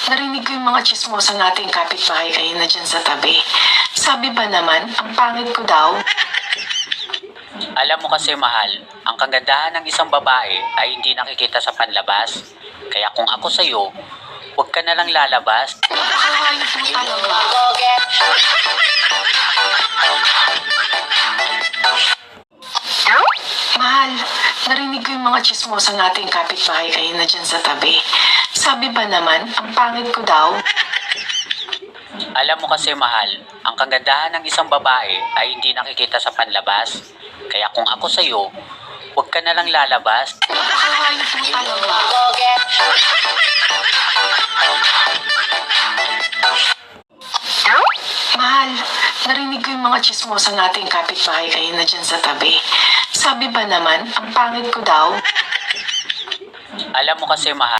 Narinig ko yung mga tsismosa nating kapitbahay kayo na dyan sa tabi. Sabi ba naman, ang pangit ko daw? Alam mo kasi mahal, ang kagandahan ng isang babae ay hindi nakikita sa panlabas. Kaya kung ako sa'yo, huwag ka na lang lalabas. Napakahayop mo talaga. Mahal, narinig ko yung mga tsismosa nating kapitbahay kayo na dyan sa tabi. Sabi ba naman, ang pangit ko daw? Alam mo kasi mahal, ang kagandahan ng isang babae ay hindi nakikita sa panlabas. Kaya kung ako sa'yo, huwag ka na lang lalabas. Napakahayop mo talaga. Mahal, narinig ko yung mga tsismosa nating kapitbahay kayo na dyan sa tabi. Sabi ba naman, ang pangit ko daw? Alam mo kasi mahal,